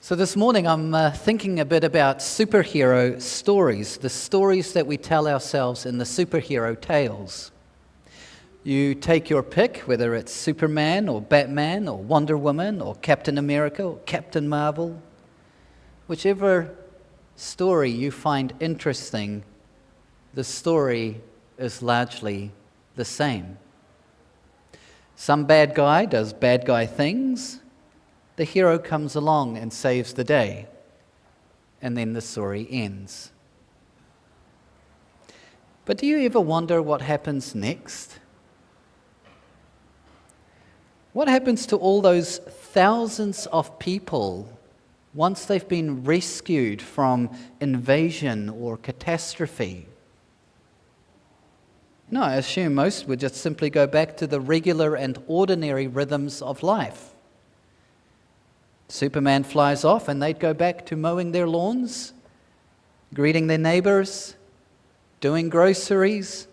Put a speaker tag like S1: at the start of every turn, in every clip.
S1: So this morning I'm thinking a bit about superhero stories, the stories that we tell ourselves in the superhero tales. You take your pick, whether it's Superman or Batman or Wonder Woman or Captain America or Captain Marvel. Whichever story you find interesting, the story is largely the same. Some bad guy does bad guy things. The hero comes along and saves the day, and then the story ends. But do you ever wonder what happens next? What happens to all those thousands of people once they've been rescued from invasion or catastrophe? No, I assume most would just simply go back to the regular and ordinary rhythms of life. Superman flies off and they'd go back to mowing their lawns, greeting their neighbors, doing groceries,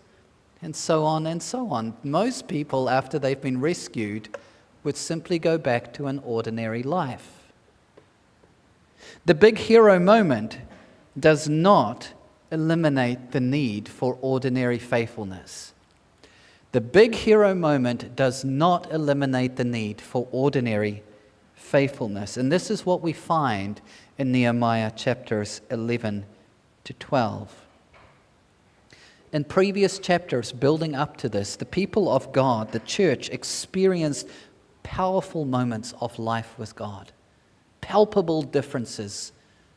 S1: and so on and so on. Most people, after they've been rescued, would simply go back to an ordinary life. The big hero moment does not eliminate the need for ordinary faithfulness. The big hero moment does not eliminate the need for ordinary faithfulness. And this is what we find in Nehemiah chapters 11 to 12. In previous chapters building up to this, the people of God, the church, experienced powerful moments of life with God. Palpable differences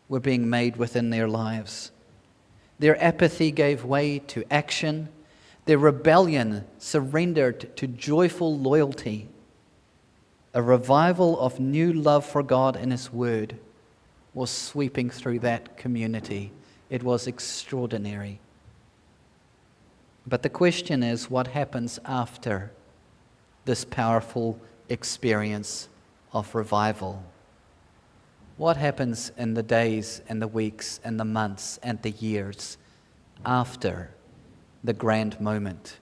S1: were being made within their lives. Their apathy gave way to action. Their rebellion surrendered to joyful loyalty. A revival of new love for God and His Word was sweeping through that community. It was extraordinary. But the question is, what happens after this powerful experience of revival? What happens in the days and the weeks and the months and the years after the grand moment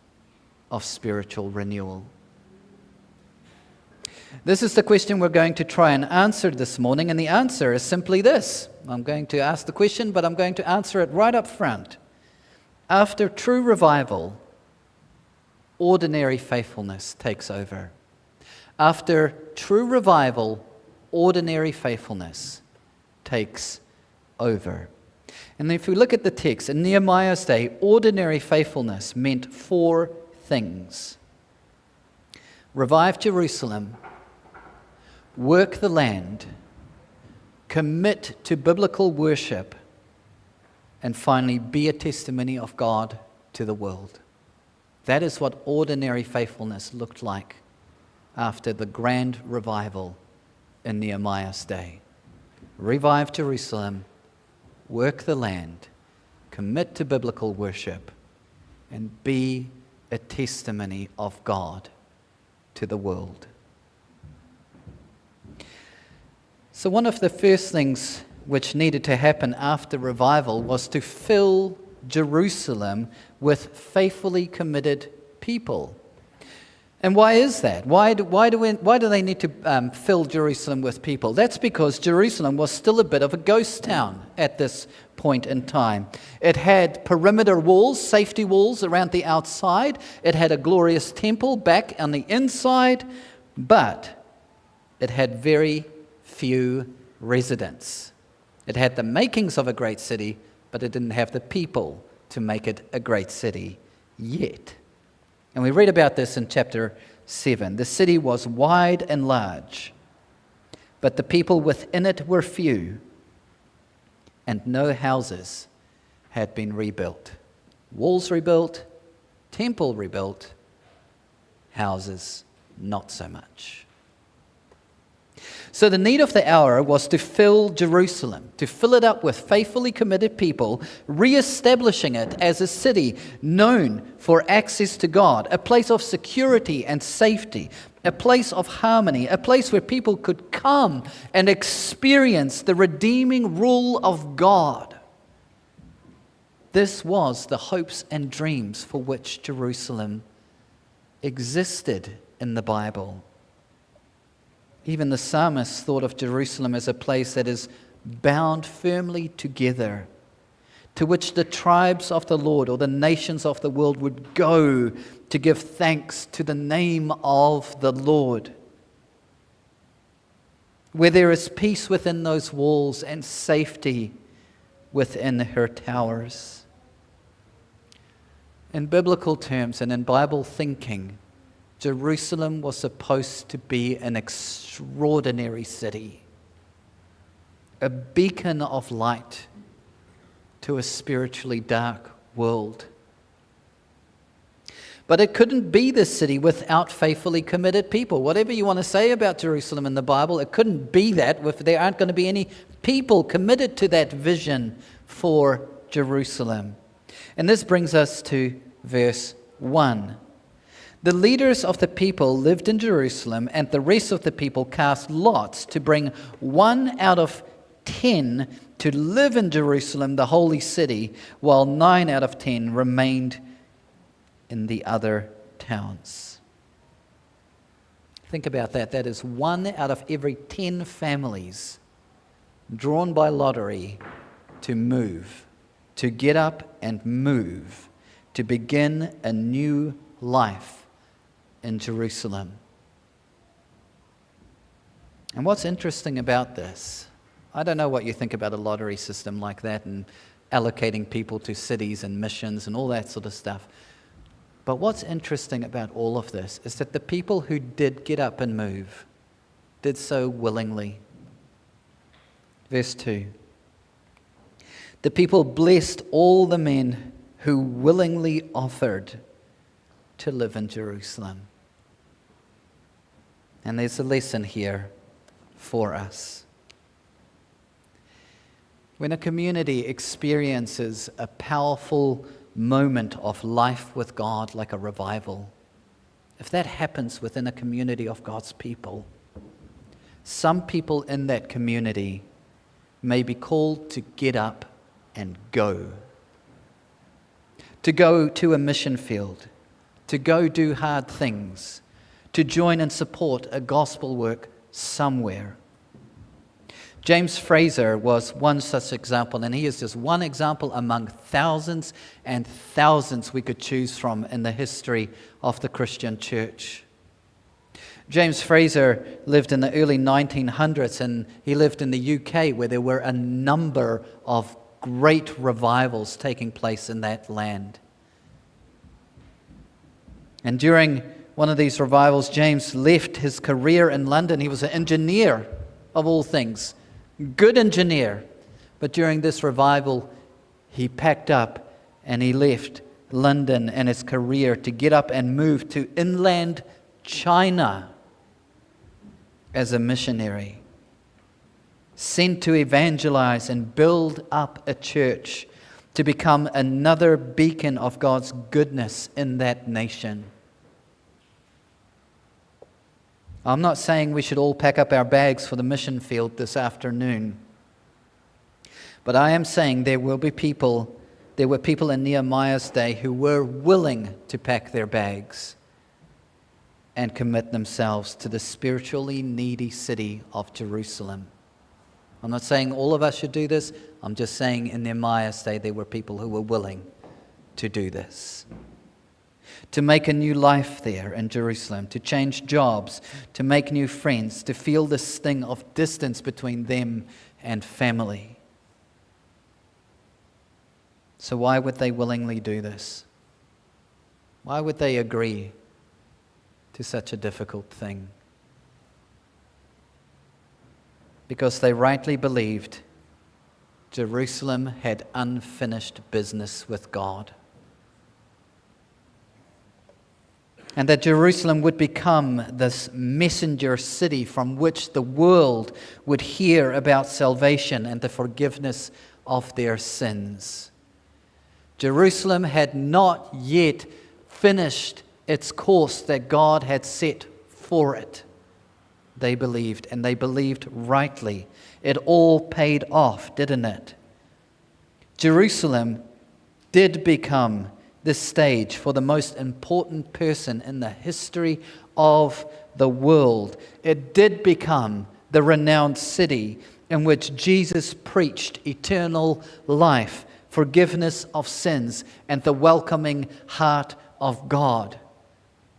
S1: of spiritual renewal? This is the question we're going to try and answer this morning, and the answer is simply this. I'm going to ask the question, but I'm going to answer it right up front. After true revival, ordinary faithfulness takes over. After true revival, ordinary faithfulness takes over. And if we look at the text, in Nehemiah's day, ordinary faithfulness meant four things: revive Jerusalem, work the land, commit to biblical worship, and finally be a testimony of God to the world. That is what ordinary faithfulness looked like after the grand revival in Nehemiah's day. Revive Jerusalem, work the land, commit to biblical worship, and be a testimony of God to the world. So one of the first things which needed to happen after revival was to fill Jerusalem with faithfully committed people. And why is that? Why do they need to fill Jerusalem with people? That's because Jerusalem was still a bit of a ghost town at this point in time. It had perimeter walls, safety walls around the outside. It had a glorious temple back on the inside, but it had very few residents. It had the makings of a great city, but it didn't have the people to make it a great city yet. And we read about this in chapter 7. The city was wide and large, but the people within it were few, and no houses had been rebuilt. Walls rebuilt, temple rebuilt, houses not so much. So the need of the hour was to fill Jerusalem, to fill it up with faithfully committed people, re-establishing it as a city known for access to God, a place of security and safety, a place of harmony, a place where people could come and experience the redeeming rule of God. This was the hopes and dreams for which Jerusalem existed in the Bible. Even the psalmist thought of Jerusalem as a place that is bound firmly together, to which the tribes of the Lord or the nations of the world would go to give thanks to the name of the Lord. Where there is peace within those walls and safety within her towers. In biblical terms and in Bible thinking, Jerusalem was supposed to be an extraordinary city, a beacon of light to a spiritually dark world. But it couldn't be this city without faithfully committed people. Whatever you want to say about Jerusalem in the Bible, it couldn't be that if there aren't going to be any people committed to that vision for Jerusalem. And this brings us to verse 1. The leaders of the people lived in Jerusalem, and the rest of the people cast lots to bring 1 out of 10 to live in Jerusalem, the holy city, while 9 out of 10 remained in the other towns. Think about that. That is 1 out of every 10 families drawn by lottery to move, to get up and move, to begin a new life in Jerusalem. And what's interesting about this, I don't know what you think about a lottery system like that and allocating people to cities and missions and all that sort of stuff. But what's interesting about all of this is that the people who did get up and move did so willingly. Verse 2. The people blessed all the men who willingly offered to live in Jerusalem. And there's a lesson here for us. When a community experiences a powerful moment of life with God, like a revival, if that happens within a community of God's people, some people in that community may be called to get up and go. To go to a mission field, to go do hard things, to join and support a gospel work somewhere. James Fraser was one such example, and he is just one example among thousands and thousands we could choose from in the history of the Christian church. James Fraser lived in the early 1900s, and he lived in the UK, where there were a number of great revivals taking place in that land. And during one of these revivals, James left his career in London. He was an engineer, of all things. Good engineer. But during this revival, he packed up and he left London and his career to get up and move to inland China as a missionary, sent to evangelize and build up a church to become another beacon of God's goodness in that nation. I'm not saying we should all pack up our bags for the mission field this afternoon. But I am saying there were people in Nehemiah's day who were willing to pack their bags and commit themselves to the spiritually needy city of Jerusalem. I'm not saying all of us should do this. I'm just saying in Nehemiah's day there were people who were willing to do this. To make a new life there in Jerusalem, to change jobs, to make new friends, to feel this sting of distance between them and family. So why would they willingly do this? Why would they agree to such a difficult thing? Because they rightly believed Jerusalem had unfinished business with God. And that Jerusalem would become this messenger city from which the world would hear about salvation and the forgiveness of their sins. Jerusalem had not yet finished its course that God had set for it. They believed, and they believed rightly. It all paid off, didn't it? Jerusalem did become the stage for the most important person in the history of the world. It did become the renowned city in which Jesus preached eternal life, forgiveness of sins, and the welcoming heart of God.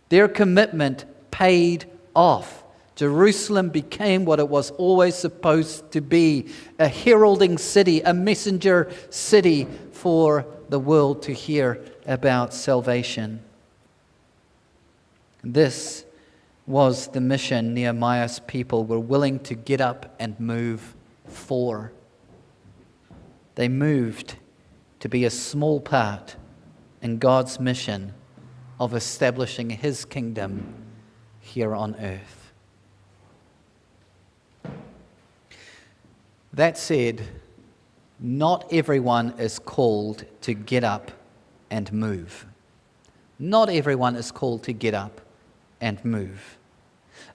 S1: Their commitment paid off. Jerusalem became what it was always supposed to be, a heralding city, a messenger city for the world to hear about salvation. This was the mission Nehemiah's people were willing to get up and move for. They moved to be a small part in God's mission of establishing His kingdom here on earth. That said, not everyone is called to get up and move. Not everyone is called to get up and move.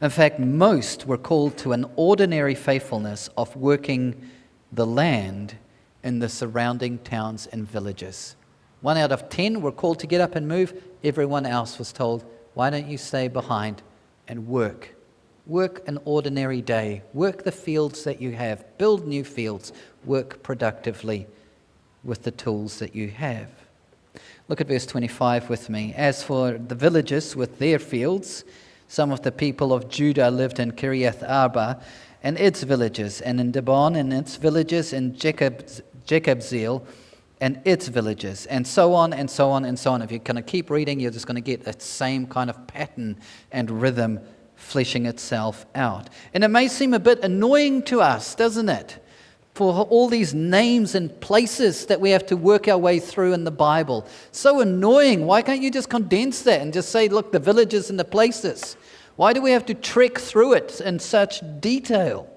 S1: In fact, most were called to an ordinary faithfulness of working the land in the surrounding towns and villages. 1 out of 10 were called to get up and move. Everyone else was told, why don't you stay behind and work? Work an ordinary day. Work the fields that you have. Build new fields. Work productively with the tools that you have. Look at verse 25 with me. As for the villages with their fields, some of the people of Judah lived in Kiriath Arba and its villages, and in Dibon and its villages, and Jekabzeel and its villages, and so on and so on and so on. If you're going to keep reading, you're just going to get the same kind of pattern and rhythm fleshing itself out. And it may seem a bit annoying to us, doesn't it? For all these names and places that we have to work our way through in the Bible. So annoying. Why can't you just condense that and just say, look, the villages and the places? Why do we have to trek through it in such detail?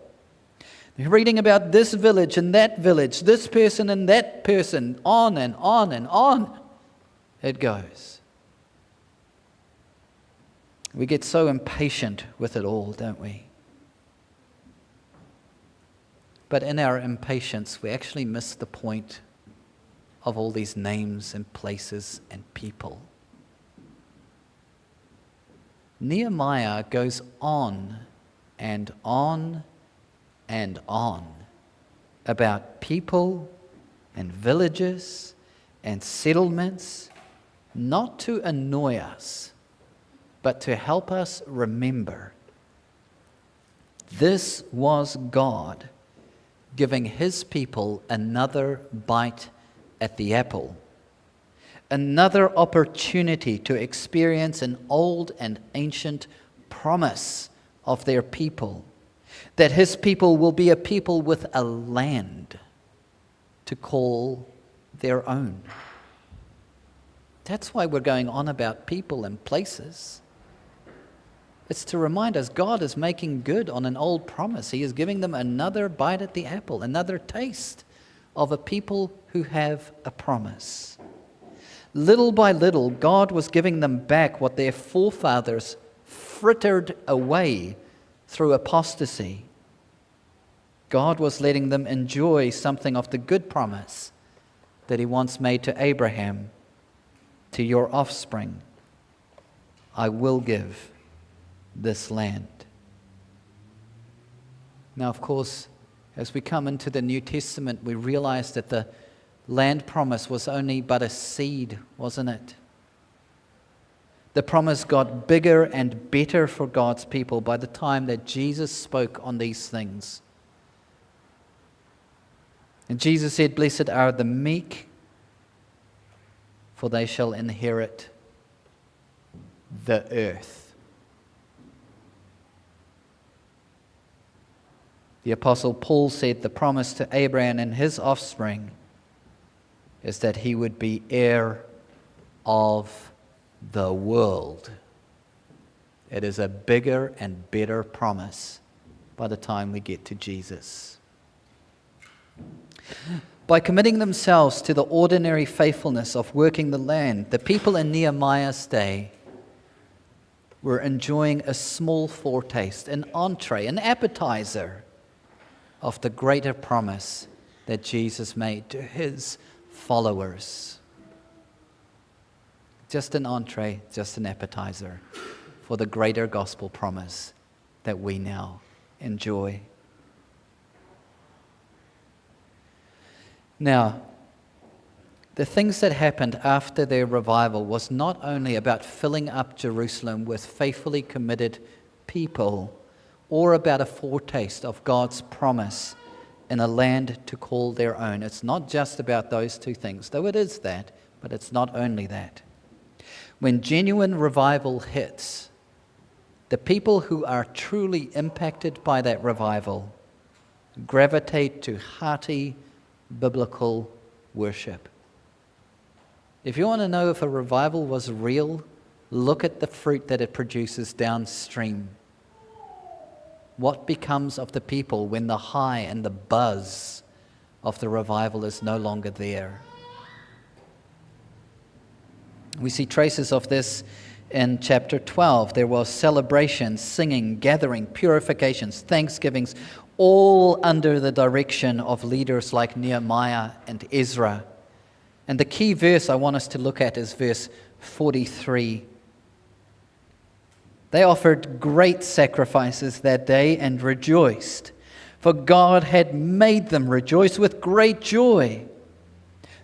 S1: You're reading about this village and that village, this person and that person, on and on and on it goes. We get so impatient with it all, don't we? But in our impatience, we actually miss the point of all these names and places and people. Nehemiah goes on and on and on about people and villages and settlements, not to annoy us, but to help us remember. This was God giving His people another bite at the apple, another opportunity to experience an old and ancient promise of their people, that His people will be a people with a land to call their own. That's why we're going on about people and places. It's to remind us God is making good on an old promise. He is giving them another bite at the apple, another taste of a people who have a promise. Little by little, God was giving them back what their forefathers frittered away through apostasy. God was letting them enjoy something of the good promise that He once made to Abraham, to your offspring, I will give this land. Now, of course, as we come into the New Testament, we realize that the land promise was only but a seed, wasn't it? The promise got bigger and better for God's people by the time that Jesus spoke on these things. And Jesus said, "Blessed are the meek, for they shall inherit the earth." The Apostle Paul said the promise to Abraham and his offspring is that he would be heir of the world. It is a bigger and better promise by the time we get to Jesus. By committing themselves to the ordinary faithfulness of working the land, the people in Nehemiah's day were enjoying a small foretaste, an entree, an appetizer of the greater promise that Jesus made to His followers. Just an entree, just an appetizer for the greater gospel promise that we now enjoy. Now, the things that happened after their revival was not only about filling up Jerusalem with faithfully committed people, or about a foretaste of God's promise in a land to call their own. It's not just about those two things, though it is that, but it's not only that. When genuine revival hits, the people who are truly impacted by that revival gravitate to hearty biblical worship. If you want to know if a revival was real, look at the fruit that it produces downstream. What becomes of the people when the high and the buzz of the revival is no longer there? We see traces of this in chapter 12. There was celebrations, singing, gathering, purifications, thanksgivings, all under the direction of leaders like Nehemiah and Ezra. And the key verse I want us to look at is verse 43. They offered great sacrifices that day and rejoiced, for God had made them rejoice with great joy.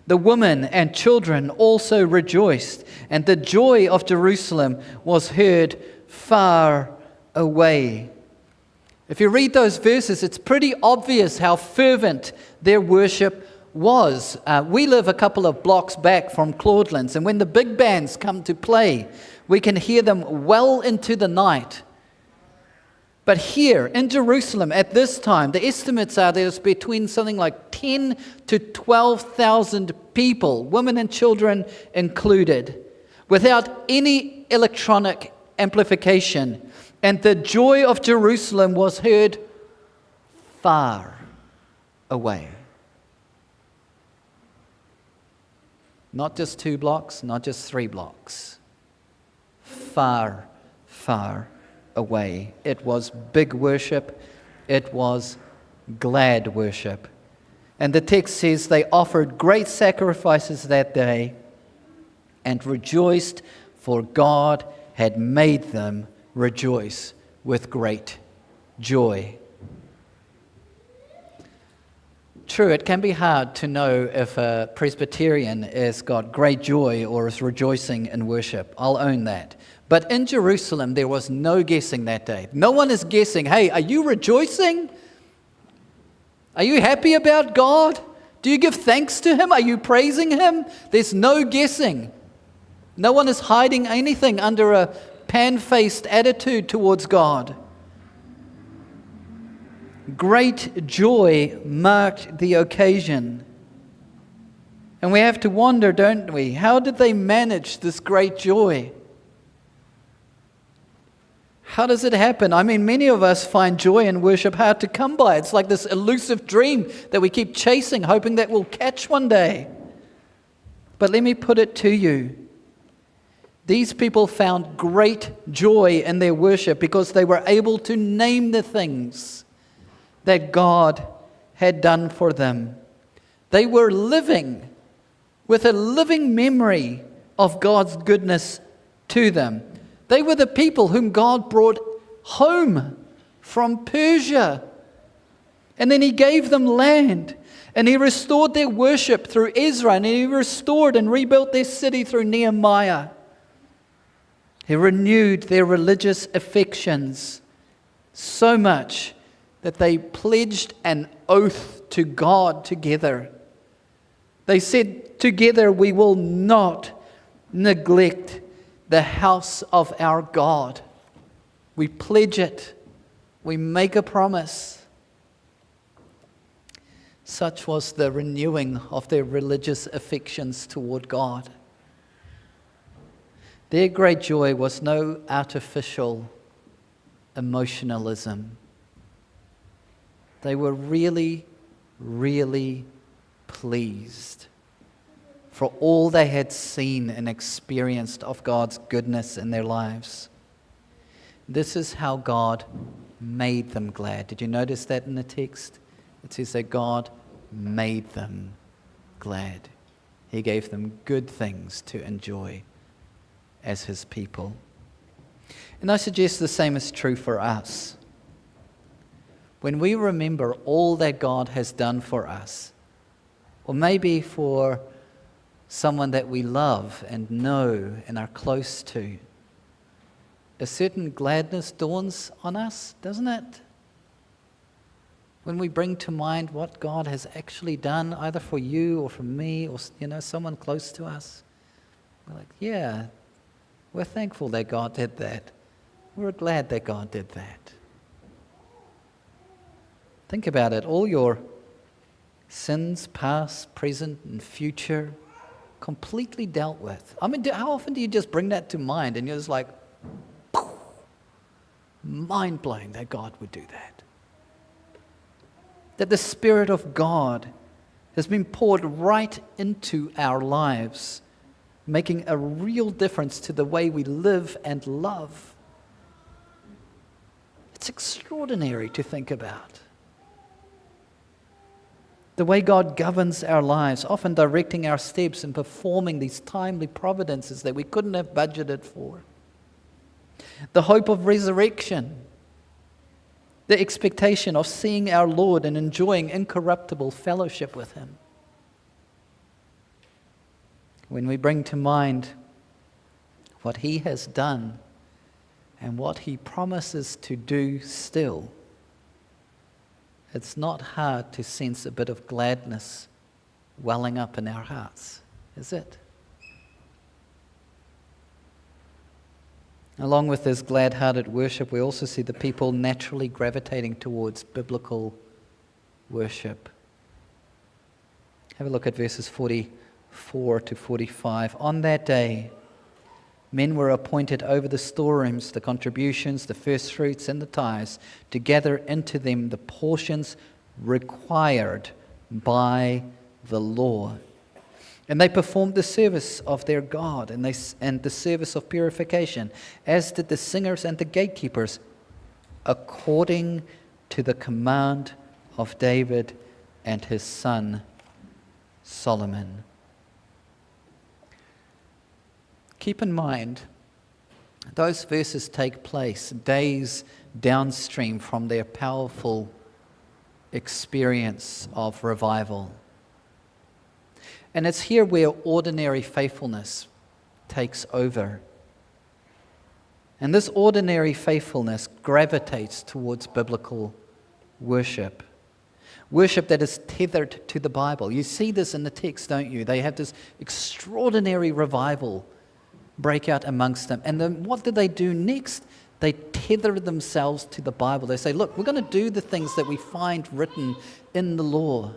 S1: The women and children also rejoiced, and the joy of Jerusalem was heard far away. If you read those verses, it's pretty obvious how fervent their worship was. We live a couple of blocks back from Claudelands, and when the big bands come to play, we can hear them well into the night. But here in Jerusalem at this time, the estimates are there's between something like 10 to 12,000 people, women and children included, without any electronic amplification. And the joy of Jerusalem was heard far away. Not just 2 blocks, not just 3 blocks. Far, far away. It was big worship. It was glad worship. And the text says they offered great sacrifices that day and rejoiced, for God had made them rejoice with great joy. True, it can be hard to know if a Presbyterian has got great joy or is rejoicing in worship. I'll own that. But in Jerusalem, there was no guessing that day. No one is guessing, hey, are you rejoicing? Are you happy about God? Do you give thanks to Him? Are you praising Him? There's no guessing. No one is hiding anything under a pan-faced attitude towards God. Great joy marked the occasion. And we have to wonder, don't we? How did they manage this great joy? How does it happen? I mean, many of us find joy in worship hard to come by. It's like this elusive dream that we keep chasing, hoping that we'll catch one day. But let me put it to you. These people found great joy in their worship because they were able to name the things that God had done for them. They were living with a living memory of God's goodness to them. They were the people whom God brought home from Persia. And then He gave them land. And He restored their worship through Ezra. And He restored and rebuilt their city through Nehemiah. He renewed their religious affections so much that they pledged an oath to God together. They said, together we will not neglect the house of our God. We pledge it. We make a promise. Such was the renewing of their religious affections toward God. Their great joy was no artificial emotionalism. They were really, really pleased for all they had seen and experienced of God's goodness in their lives. This is how God made them glad. Did you notice that in the text? It says that God made them glad. He gave them good things to enjoy as His people. And I suggest the same is true for us. When we remember all that God has done for us, or maybe for someone that we love and know and are close to, a certain gladness dawns on us, doesn't it? When we bring to mind what God has actually done, either for you or for me or someone close to us, we're like, yeah, we're thankful that God did that. We're glad that God did that. Think about it. All your sins, past, present, and future, completely dealt with. I mean, how often do you just bring that to mind and you're just like, mind-blowing that God would do that? That the Spirit of God has been poured right into our lives, making a real difference to the way we live and love. It's extraordinary to think about. The way God governs our lives, often directing our steps and performing these timely providences that we couldn't have budgeted for. The hope of resurrection. The expectation of seeing our Lord and enjoying incorruptible fellowship with Him. When we bring to mind what He has done and what He promises to do still, it's not hard to sense a bit of gladness welling up in our hearts, is it? Along with this glad-hearted worship, we also see the people naturally gravitating towards biblical worship. Have a look at verses 44 to 45. On that day, men were appointed over the storerooms, the contributions, the first fruits, and the tithes, to gather into them the portions required by the law. And they performed the service of their God and the service of purification, as did the singers and the gatekeepers, according to the command of David and his son Solomon. Keep in mind, those verses take place days downstream from their powerful experience of revival. And it's here where ordinary faithfulness takes over. And this ordinary faithfulness gravitates towards biblical worship. Worship that is tethered to the Bible. You see this in the text, don't you? They have this extraordinary revival break out amongst them. And then what do they do next? They tether themselves to the Bible. They say, look, we're going to do the things that we find written in the law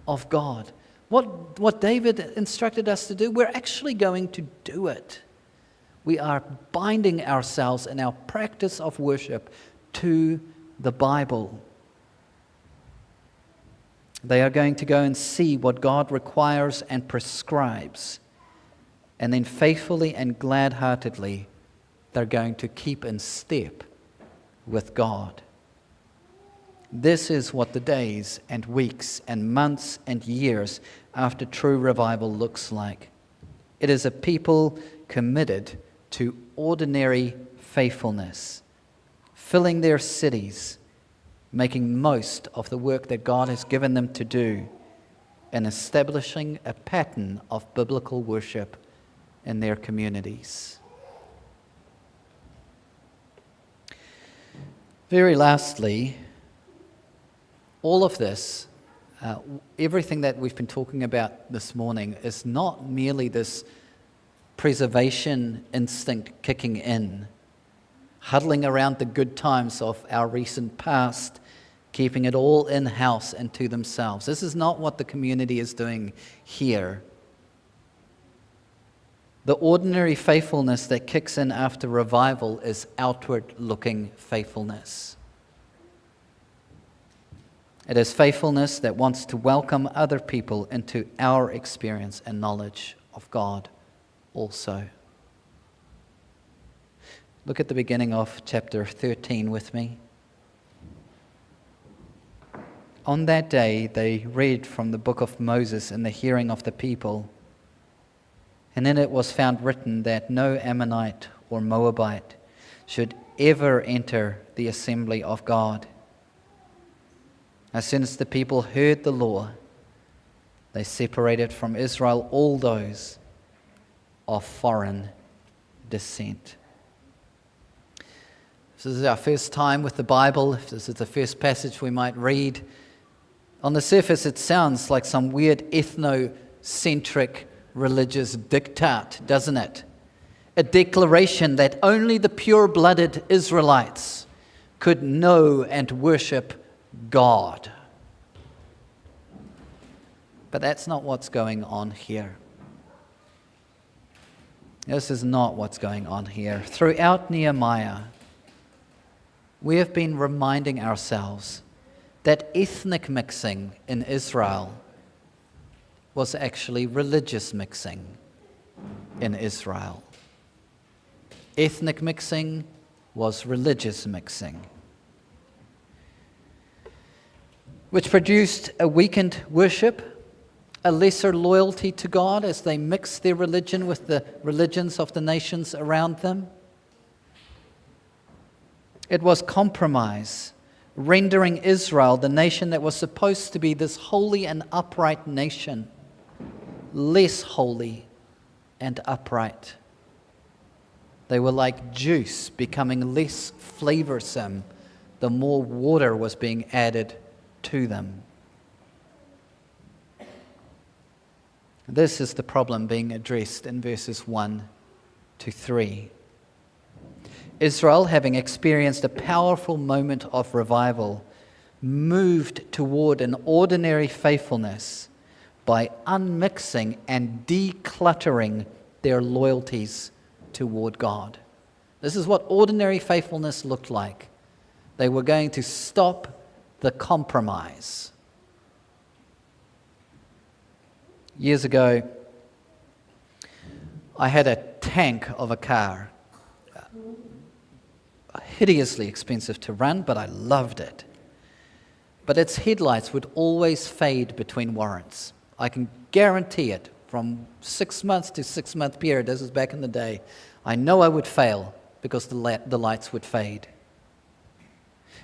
S1: of God. What David instructed us to do, we're actually going to do it. We are binding ourselves in our practice of worship to the Bible. They are going to go and see what God requires and prescribes. And then faithfully and glad-heartedly, they're going to keep in step with God. This is what the days and weeks and months and years after true revival looks like. It is a people committed to ordinary faithfulness, filling their cities, making most of the work that God has given them to do, and establishing a pattern of biblical worship in their communities. Very lastly, all of this, everything that we've been talking about this morning, is not merely this preservation instinct kicking in, huddling around the good times of our recent past, keeping it all in-house and to themselves. This is not what the community is doing here. The ordinary faithfulness that kicks in after revival is outward-looking faithfulness. It is faithfulness that wants to welcome other people into our experience and knowledge of God also. Look at the beginning of chapter 13 with me. On that day, they read from the book of Moses in the hearing of the people. And in it was found written that no Ammonite or Moabite should ever enter the assembly of God. As soon as the people heard the law, they separated from Israel all those of foreign descent. If this is our first time with the Bible, if this is the first passage we might read, on the surface it sounds like some weird ethnocentric religious diktat, doesn't it? A declaration that only the pure-blooded Israelites could know and worship God. But that's not what's going on here. This is not what's going on here. Throughout Nehemiah, we have been reminding ourselves that ethnic mixing in Israel was actually religious mixing in Israel. Ethnic mixing was religious mixing, which produced a weakened worship, a lesser loyalty to God as they mixed their religion with the religions of the nations around them. It was compromise, rendering Israel, the nation that was supposed to be this holy and upright nation, less holy and upright. They were like juice, becoming less flavorsome the more water was being added to them. This is the problem being addressed in verses 1 to 3. Israel, having experienced a powerful moment of revival, moved toward an ordinary faithfulness by unmixing and decluttering their loyalties toward God. This is what ordinary faithfulness looked like. They were going to stop the compromise. Years ago, I had a tank of a car. Hideously expensive to run, but I loved it. But its headlights would always fade between warrants. I can guarantee it from 6 months to 6 month period. This is back in the day. I know I would fail because the lights would fade.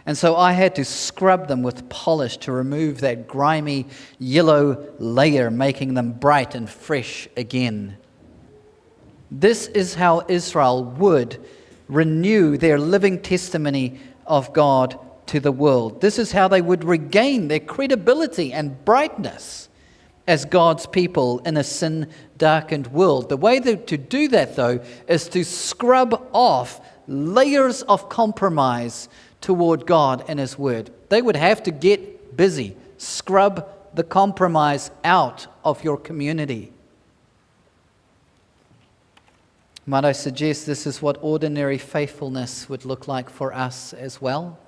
S1: And so I had to scrub them with polish to remove that grimy yellow layer, making them bright and fresh again. This is how Israel would renew their living testimony of God to the world. This is how they would regain their credibility and brightness as God's people in a sin-darkened world. The way to do that, though, is to scrub off layers of compromise toward God and His Word. They would have to get busy, scrub the compromise out of your community. Might I suggest this is what ordinary faithfulness would look like for us as well?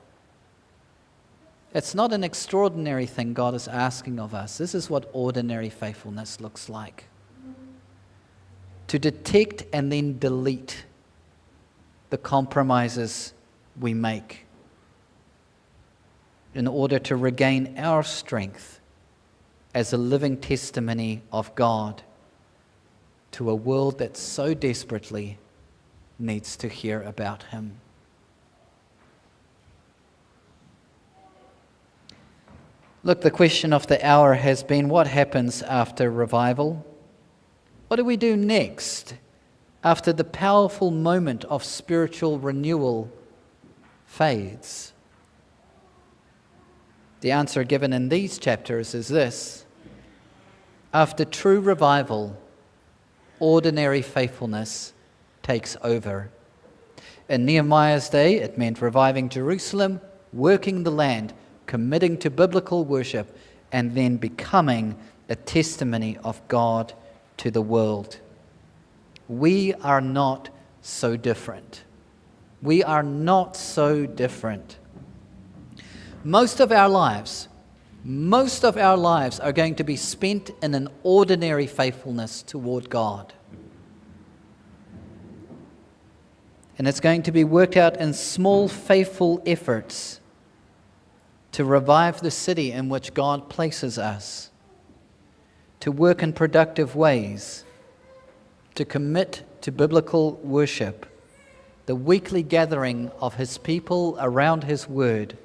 S1: It's not an extraordinary thing God is asking of us. This is what ordinary faithfulness looks like. To detect and then delete the compromises we make in order to regain our strength as a living testimony of God to a world that so desperately needs to hear about Him. Look, the question of the hour has been, what happens after revival? What do we do next after the powerful moment of spiritual renewal fades? The answer given in these chapters is this: after true revival, ordinary faithfulness takes over. In Nehemiah's day, it meant reviving Jerusalem, working the land, committing to biblical worship, and then becoming a testimony of God to the world. We are not so different. We are not so different. Most of our lives are going to be spent in an ordinary faithfulness toward God. And it's going to be worked out in small, faithful efforts to revive the city in which God places us, to work in productive ways, to commit to biblical worship, the weekly gathering of His people around His Word.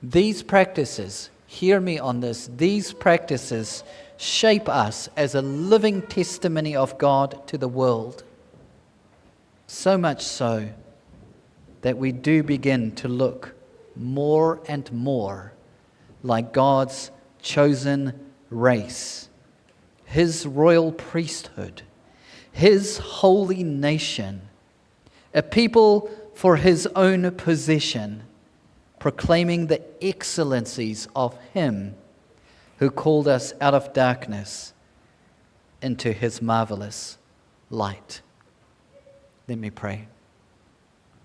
S1: These practices, hear me on this, these practices shape us as a living testimony of God to the world. So much so that we do begin to look more and more like God's chosen race, His royal priesthood, His holy nation, a people for His own possession, proclaiming the excellencies of Him who called us out of darkness into His marvelous light. Let me pray.